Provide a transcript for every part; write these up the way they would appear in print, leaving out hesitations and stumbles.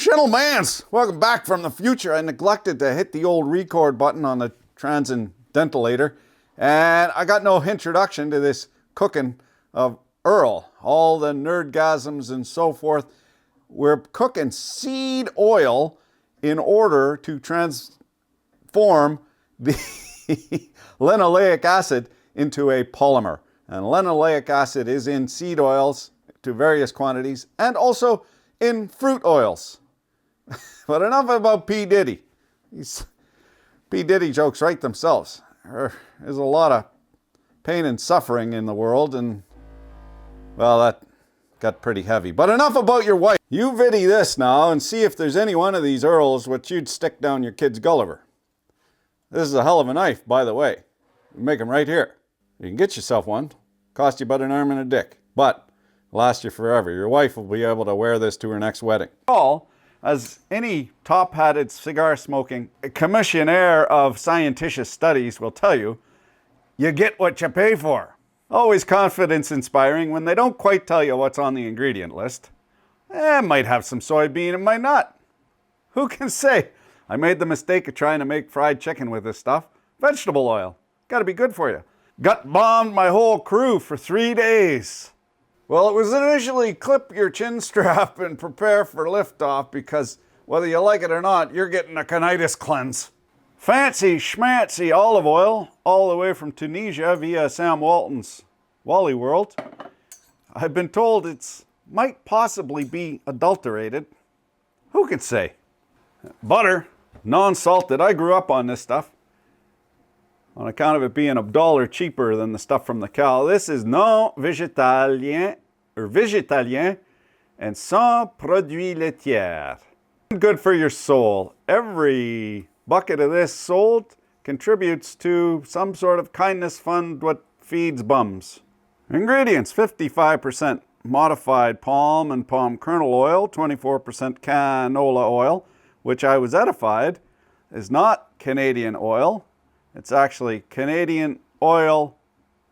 Gentlemans, welcome back from the future. I neglected to hit the old record button on the transcendentalator, and I got no introduction to this cooking of Earl, all the nerdgasms and so forth. We're cooking seed oil in order to transform the linoleic acid into a polymer. And linoleic acid is in seed oils to various quantities and also in fruit oils. But enough about P. Diddy. P. Diddy jokes write themselves. There's a lot of pain and suffering in the world, and, well, that got pretty heavy. But enough about your wife. You viddy this now and see if there's any one of these Earls which you'd stick down your kid's Gulliver. This is a hell of a knife, by the way. You make them right here. You can get yourself one. Cost you about an arm and a dick. But last you forever. Your wife will be able to wear this to her next wedding. All, as any top-hatted cigar-smoking commissionaire of scientific studies will tell you, you get what you pay for. Always confidence-inspiring when they don't quite tell you what's on the ingredient list. It might have some soybean, it might not. Who can say? I made the mistake of trying to make fried chicken with this stuff. Vegetable oil. Gotta be good for you. Gut bombed my whole crew for 3 days. Well, it was initially clip your chin strap and prepare for liftoff because whether you like it or not, you're getting a conitis cleanse. Fancy schmancy olive oil all the way from Tunisia via Sam Walton's Wally World. I've been told it's might possibly be adulterated. Who could say? Butter, non-salted. I grew up on this stuff on account of it being $1 cheaper than the stuff from the cow. This is non végétalien or végétalien and sans produits laitiers. Good for your soul. Every bucket of this sold contributes to some sort of kindness fund what feeds bums. Ingredients: 55% modified palm and palm kernel oil, 24% canola oil, which I was edified is not Canadian oil. It's actually Canadian oil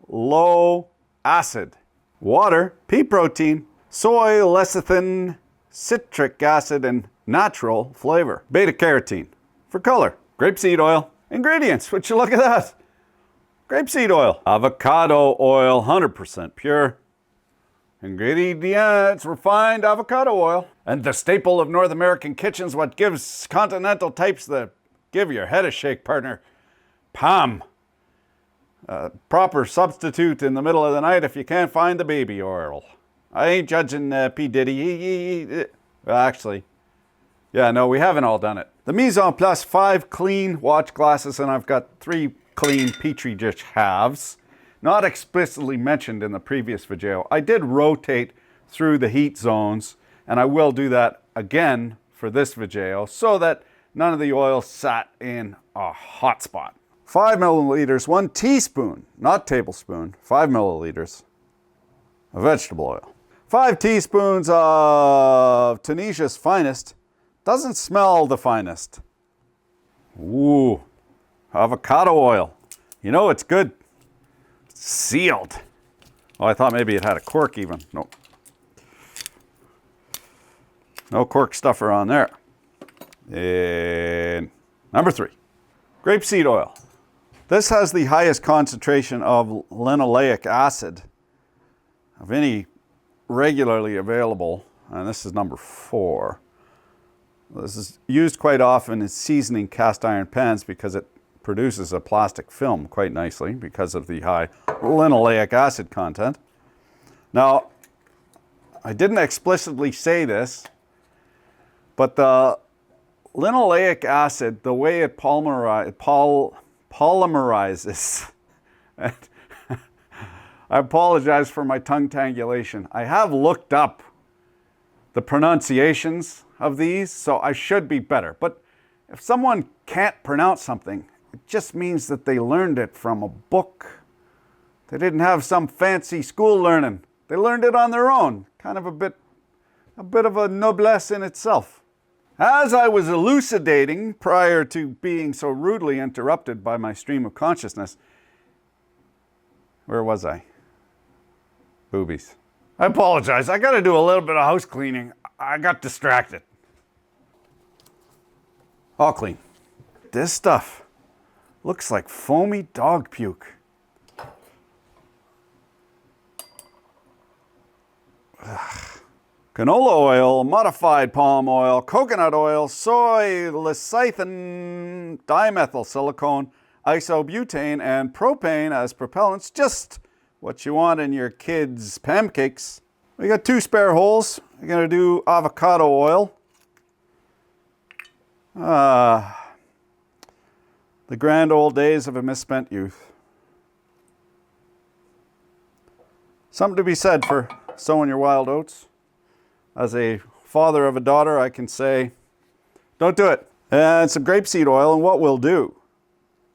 low acid. Water, pea protein, soy lecithin, citric acid, and natural flavor. Beta carotene for color. Grapeseed oil. Ingredients, would you look at that? Grapeseed oil. Avocado oil, 100% pure. Ingredients, refined avocado oil. And the staple of North American kitchens, what gives continental types the give your head a shake, partner. Palm. Proper substitute in the middle of the night if you can't find the baby oil. I ain't judging P. Diddy. Well, actually, yeah, no, we haven't all done it. The mise en place: 5 clean watch glasses, and I've got 3 clean Petri dish halves. Not explicitly mentioned in the previous video. I did rotate through the heat zones, and I will do that again for this video so that none of the oil sat in a hot spot. 5 milliliters, 1 teaspoon, not tablespoon, 5 milliliters of vegetable oil. 5 teaspoons of Tunisia's finest. Doesn't smell the finest. Ooh, avocado oil. You know it's good. Sealed. Oh, I thought maybe it had a cork even. Nope. No cork stuffer on there. And number 3, grapeseed oil. This has the highest concentration of linoleic acid of any regularly available, and this is number 4. This is used quite often in seasoning cast iron pans because it produces a plastic film quite nicely because of the high linoleic acid content. Now, I didn't explicitly say this, but the linoleic acid, the way it polymerizes, and I apologize for my tongue tangulation. I have looked up the pronunciations of these, so I should be better. But if someone can't pronounce something, it just means that they learned it from a book. They didn't have some fancy school learning. They learned it on their own. Kind of a bit of a noblesse in itself. As I was elucidating prior to being so rudely interrupted by my stream of consciousness, where was I? Boobies. I apologize. I got to do a little bit of house cleaning. I got distracted. All clean. This stuff looks like foamy dog puke. Ugh. Canola oil, modified palm oil, coconut oil, soy lecithin, dimethyl silicone, isobutane, and propane as propellants. Just what you want in your kids' pancakes. We got 2 spare holes. We're going to do avocado oil. The grand old days of a misspent youth. Something to be said for sowing your wild oats. As a father of a daughter, I can say, don't do it. And some grapeseed oil, and what we'll do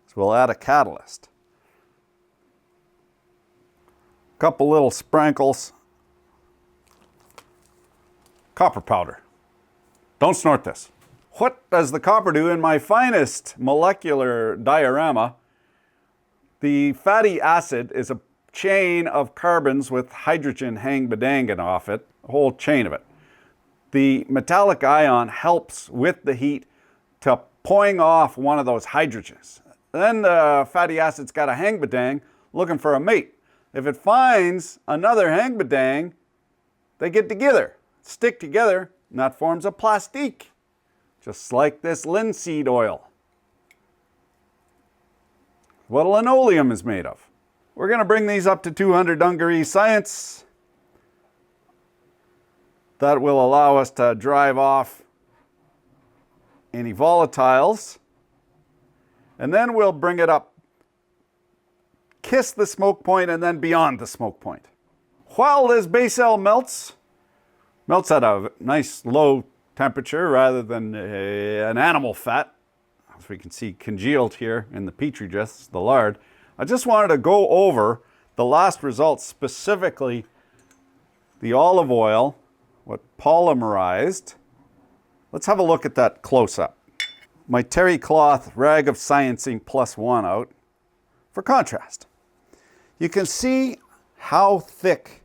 is we'll add a catalyst. A couple little sprinkles. Copper powder. Don't snort this. What does the copper do? In my finest molecular diorama, the fatty acid is a chain of carbons with hydrogen hang-badangan off it, a whole chain of it. The metallic ion helps with the heat to pawing off one of those hydrogens. Then the fatty acid's got a hang-badang looking for a mate. If it finds another hang-badang, they get together, stick together, and that forms a plastique. Just like this linseed oil. What linoleum is made of. We're going to bring these up to 200 degrees Celsius. That will allow us to drive off any volatiles. And then we'll bring it up, kiss the smoke point, and then beyond the smoke point. While this Becel melts at a nice low temperature rather than an animal fat, as we can see congealed here in the petri dish, the lard. I just wanted to go over the last results, specifically the olive oil, what polymerized. Let's have a look at that close up. My terry cloth rag of sciencing +1 out for contrast. You can see how thick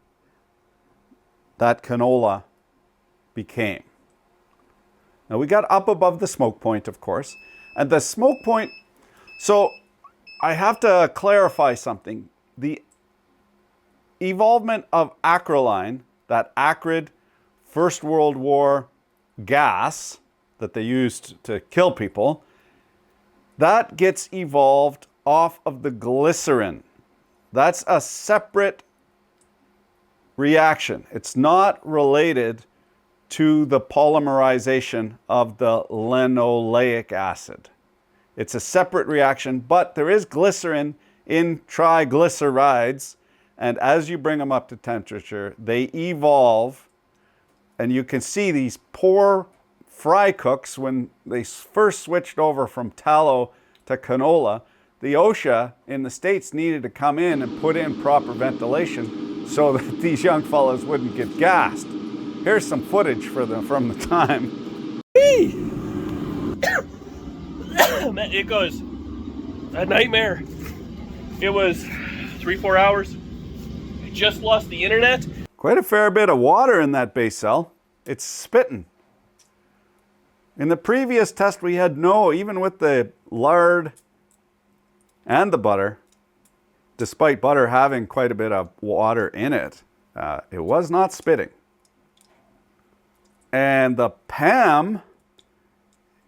that canola became. Now we got up above the smoke point, of course, and the smoke point, so I have to clarify something. The evolvement of acrolein, that acrid First World War gas that they used to kill people, that gets evolved off of the glycerin. That's a separate reaction. It's not related to the polymerization of the linoleic acid. It's a separate reaction, but there is glycerin in triglycerides, and as you bring them up to temperature, they evolve, and you can see these poor fry cooks, when they first switched over from tallow to canola, the OSHA in the States needed to come in and put in proper ventilation so that these young fellows wouldn't get gassed. Here's some footage for them from the time. It goes a nightmare. It was 3-4 hours. I just lost the internet. Quite a fair bit of water in that Becel. It's spitting. In the previous test we had no, even with the lard and the butter, despite butter having quite a bit of water in it, it was not spitting. And the PAM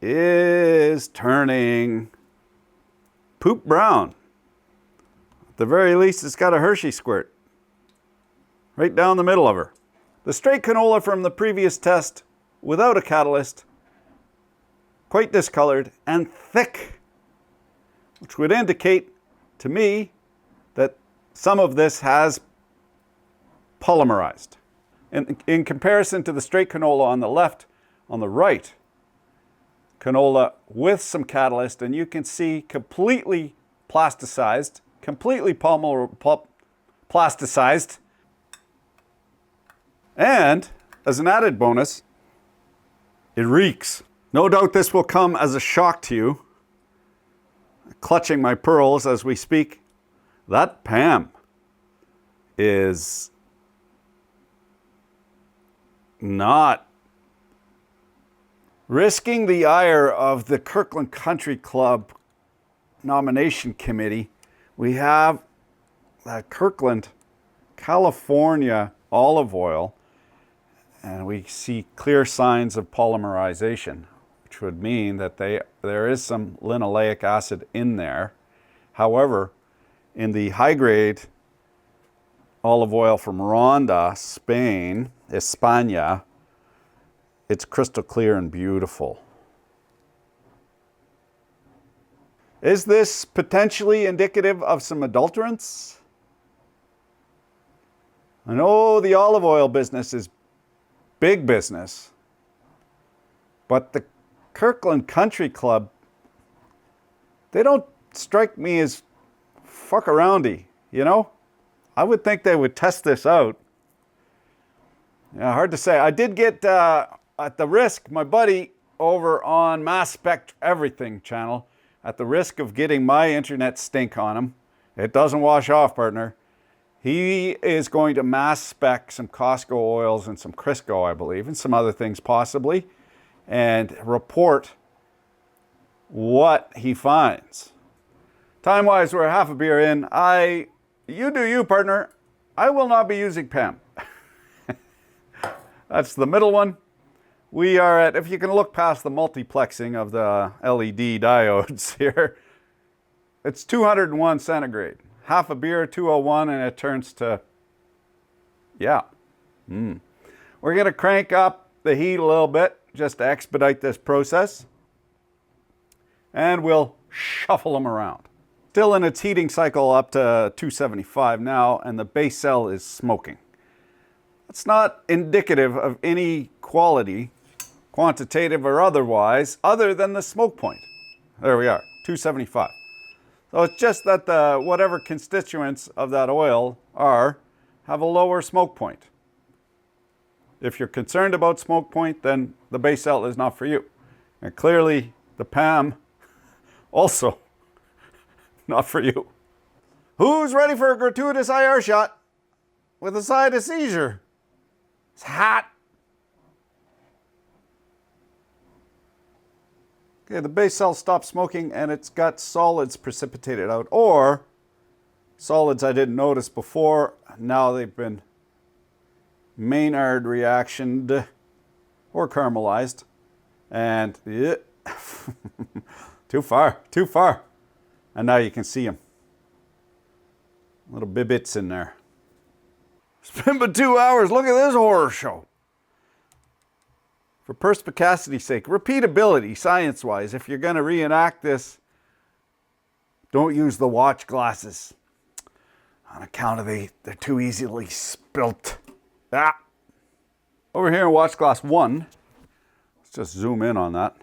is turning poop brown. At the very least, it's got a Hershey squirt right down the middle of her. The straight canola from the previous test, without a catalyst, quite discolored and thick, which would indicate to me that some of this has polymerized. In comparison to the straight canola on the left, on the right, canola with some catalyst, and you can see completely plasticized, completely plasticized. And as an added bonus, it reeks. No doubt this will come as a shock to you. Clutching my pearls as we speak, that PAM is not Risking the ire of the Kirkland Country Club nomination committee, we have Kirkland, California olive oil, and we see clear signs of polymerization, which would mean that there is some linoleic acid in there. However, in the high-grade olive oil from Ronda, Spain, España, it's crystal clear and beautiful. Is this potentially indicative of some adulterants? I know the olive oil business is big business, but the Kirkland Country Club, they don't strike me as fuck-aroundy, you know? I would think they would test this out. Yeah, hard to say. I did get, at the risk, my buddy over on Mass Spec Everything channel, at the risk of getting my internet stink on him, it doesn't wash off, partner. He is going to mass spec some Costco oils and some Crisco, I believe, and some other things possibly, and report what he finds. Time-wise, we're half a beer in. You do you, partner. I will not be using PAM. That's the middle one. We are at, if you can look past the multiplexing of the LED diodes here, it's 201 centigrade. Half a beer, 201, and it turns to, yeah. We're going to crank up the heat a little bit just to expedite this process. And we'll shuffle them around. Still in its heating cycle up to 275 now, and the Becel is smoking. It's not indicative of any quality, quantitative or otherwise, other than the smoke point. There we are, 275. So it's just that the whatever constituents of that oil have a lower smoke point. If you're concerned about smoke point, then the Becel is not for you. And clearly the PAM also not for you. Who's ready for a gratuitous IR shot with a side of seizure? It's hot. Okay, the Becel stopped smoking and it's got solids precipitated out, or solids I didn't notice before. Now they've been Maynard reactioned or caramelized, and yeah. Too far. And now you can see them. Little bits in there. It's been but 2 hours. Look at this horror show. For perspicacity's sake, repeatability, science-wise, if you're going to reenact this, don't use the watch glasses. On account of they're too easily spilt. Over here in watch glass 1, let's just zoom in on that.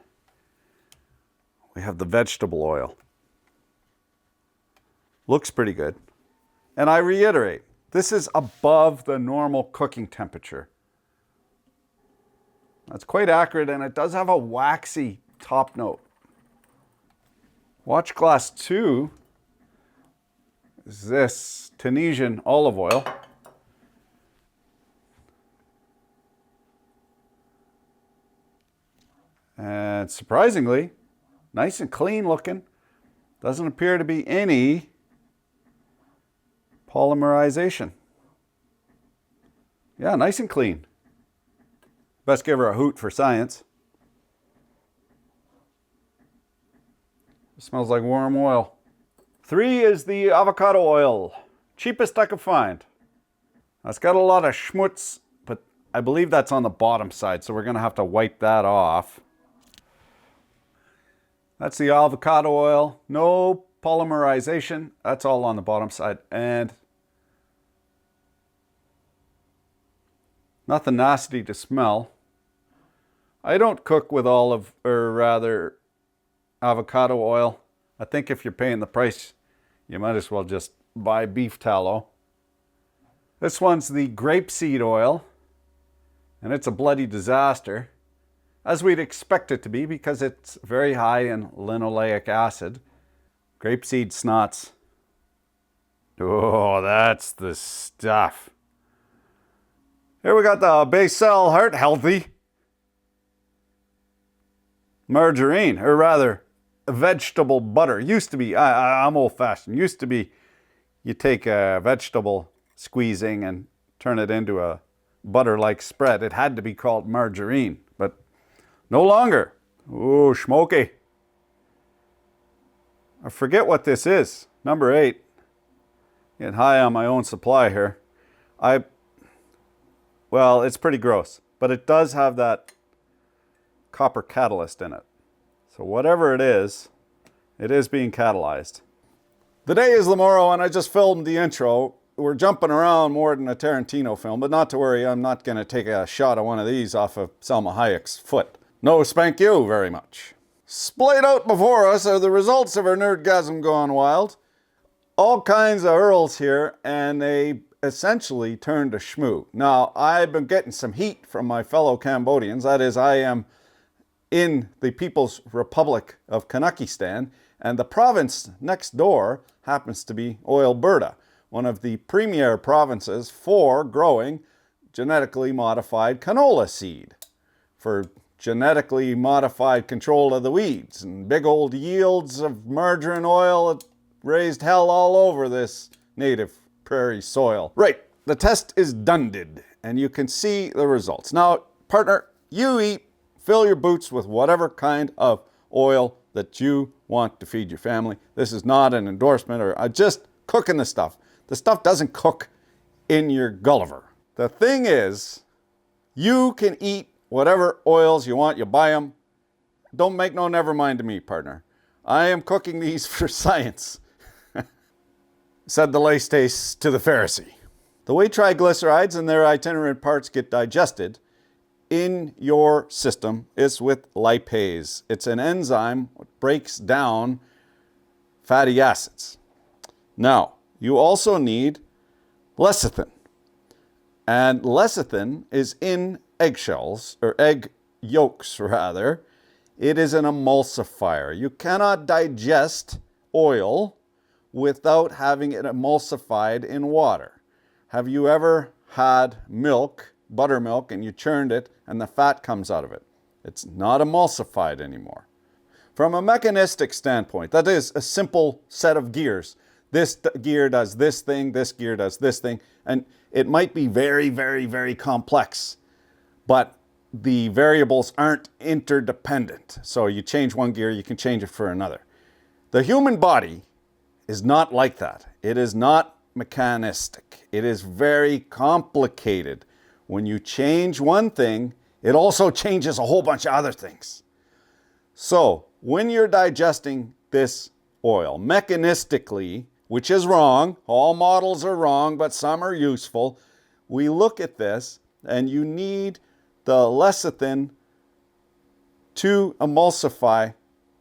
We have the vegetable oil. Looks pretty good. And I reiterate, this is above the normal cooking temperature. That's quite accurate, and it does have a waxy top note. Watch glass 2 is this Tunisian olive oil. And surprisingly, nice and clean looking. Doesn't appear to be any polymerization. Yeah, nice and clean. Best give her a hoot for science. It smells like warm oil. 3 is the avocado oil. Cheapest I could find. It's got a lot of schmutz, but I believe that's on the bottom side, so we're going to have to wipe that off. That's the avocado oil. No polymerization. That's all on the bottom side. And nothing nasty to smell. I don't cook with avocado oil. I think if you're paying the price, you might as well just buy beef tallow. This one's the grapeseed oil, and it's a bloody disaster, as we'd expect it to be because it's very high in linoleic acid. Grapeseed snots. Oh, that's the stuff. Here we got the Becel Heart Healthy. margarine, or rather vegetable butter. Used to be, I'm old-fashioned, used to be you take a vegetable squeezing and turn it into a butter-like spread. It had to be called margarine, but no longer. Ooh, smoky. I forget what this is. Number 8. Get high on my own supply here. Well, it's pretty gross, but it does have that copper catalyst in it. So whatever it is being catalyzed. The day is the morrow, and I just filmed the intro. We're jumping around more than a Tarantino film, but not to worry, I'm not going to take a shot of one of these off of Salma Hayek's foot. No, spank you very much. Splayed out before us are the results of our nerdgasm gone wild. All kinds of earls here, and they essentially turned to schmoo. Now, I've been getting some heat from my fellow Cambodians. That is, I am in the People's Republic of Kanakistan, and the province next door happens to be Alberta, one of the premier provinces for growing genetically modified canola seed, for genetically modified control of the weeds, and big old yields of margarine oil. It raised hell all over this native prairie soil. Right, the test is done, and you can see the results. Now, partner, you fill your boots with whatever kind of oil that you want to feed your family. This is not an endorsement, or just cooking the stuff. The stuff doesn't cook in your Gulliver. The thing is, you can eat whatever oils you want. You buy them. Don't make no never mind to me, partner. I am cooking these for science, said the Laestace to the Pharisee. The way triglycerides and their itinerant parts get digested in your system is with lipase. It's an enzyme that breaks down fatty acids. Now, you also need lecithin. And lecithin is in eggshells, or egg yolks rather. It is an emulsifier. You cannot digest oil without having it emulsified in water. Have you ever had milk, buttermilk, and you churned it and the fat comes out of it? It's not emulsified anymore. From a mechanistic standpoint, that is a simple set of gears. This gear does this thing, this gear does this thing, and it might be very, very, very complex, but the variables aren't interdependent. So you change one gear, you can change it for another. The human body is not like that. It is not mechanistic. It is very complicated. When you change one thing, it also changes a whole bunch of other things. So when you're digesting this oil, mechanistically, which is wrong, all models are wrong, but some are useful, we look at this, and you need the lecithin to emulsify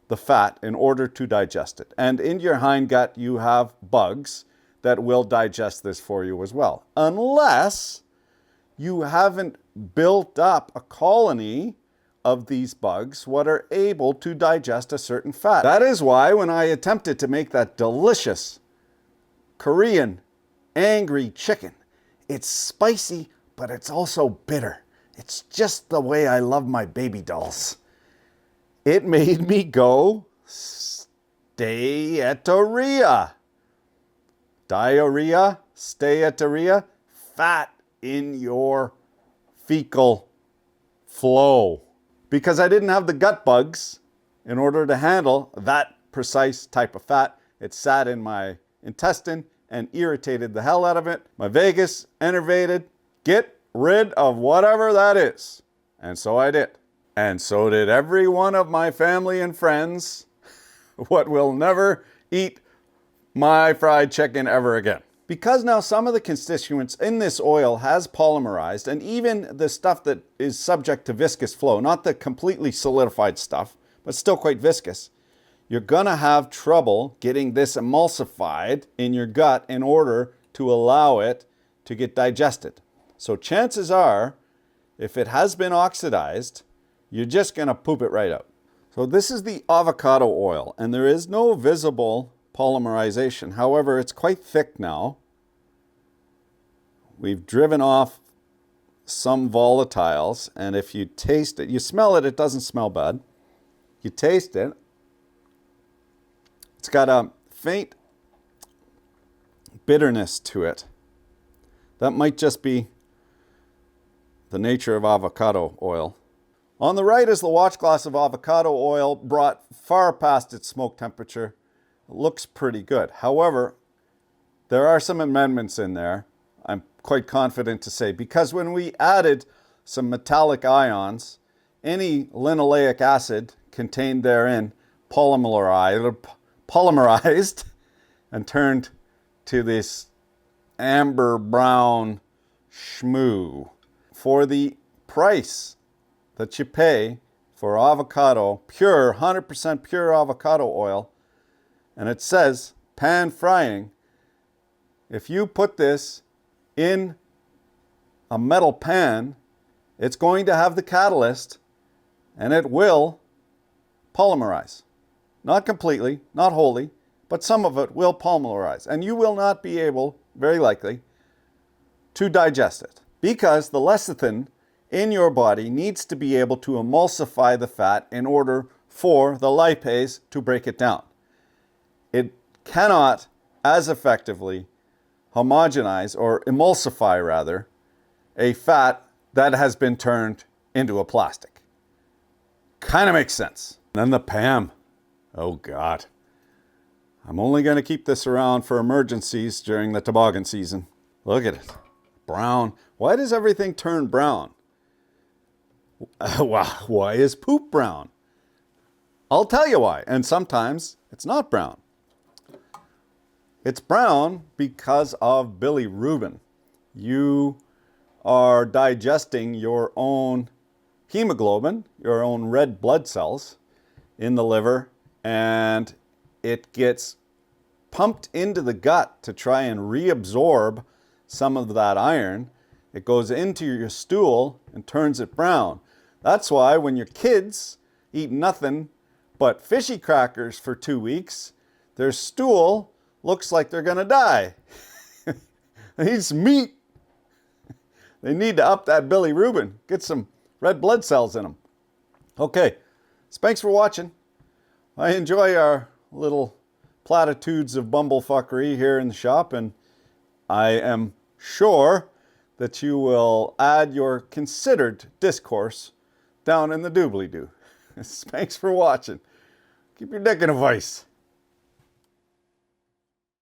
the fat in order to digest it. And in your hindgut, you have bugs that will digest this for you as well, unless you haven't built up a colony of these bugs what are able to digest a certain fat. That is why when I attempted to make that delicious Korean angry chicken, it's spicy, but it's also bitter. It's just the way I love my baby dolls. It made me go steatorrhea. Diarrhea, steatorrhea, fat in your fecal flow. Because I didn't have the gut bugs in order to handle that precise type of fat. It sat in my intestine and irritated the hell out of it. My vagus innervated. Get rid of whatever that is. And so I did. And so did every one of my family and friends, what will never eat my fried chicken ever again. Because now some of the constituents in this oil has polymerized, and even the stuff that is subject to viscous flow, not the completely solidified stuff, but still quite viscous, you're gonna have trouble getting this emulsified in your gut in order to allow it to get digested. So chances are, if it has been oxidized, you're just gonna poop it right out. So this is the avocado oil, and there is no visible polymerization. However, it's quite thick now. We've driven off some volatiles, and if you taste it, you smell it, it doesn't smell bad. You taste it. It's got a faint bitterness to it. That might just be the nature of avocado oil. On the right is the watch glass of avocado oil brought far past its smoke temperature. It looks pretty good. However, there are some amendments in there, I'm quite confident to say, because when we added some metallic ions, any linoleic acid contained therein polymerized and turned to this amber brown schmoo. For the price that you pay for avocado, pure, 100% pure avocado oil, and it says pan frying, if you put this in a metal pan, it's going to have the catalyst and it will polymerize. Not completely, not wholly, but some of it will polymerize. And you will not be able, very likely, to digest it. Because the lecithin in your body needs to be able to emulsify the fat in order for the lipase to break it down. It cannot as effectively homogenize, or emulsify rather, a fat that has been turned into a plastic. Kind of makes sense. And then the PAM. Oh God. I'm only going to keep this around for emergencies during the toboggan season. Look at it. Brown. Why does everything turn brown? Why is poop brown? I'll tell you why. And sometimes it's not brown. It's brown because of bilirubin. You are digesting your own hemoglobin, your own red blood cells in the liver, and it gets pumped into the gut to try and reabsorb some of that iron. It goes into your stool and turns it brown. That's why when your kids eat nothing but fishy crackers for 2 weeks, their stool looks like they're gonna die. They need some meat. They need to up that bilirubin, get some red blood cells in them. Okay, so thanks for watching. I enjoy our little platitudes of bumblefuckery here in the shop, and I am sure that you will add your considered discourse down in the doobly-doo. Thanks for watching. Keep your dick in a vice.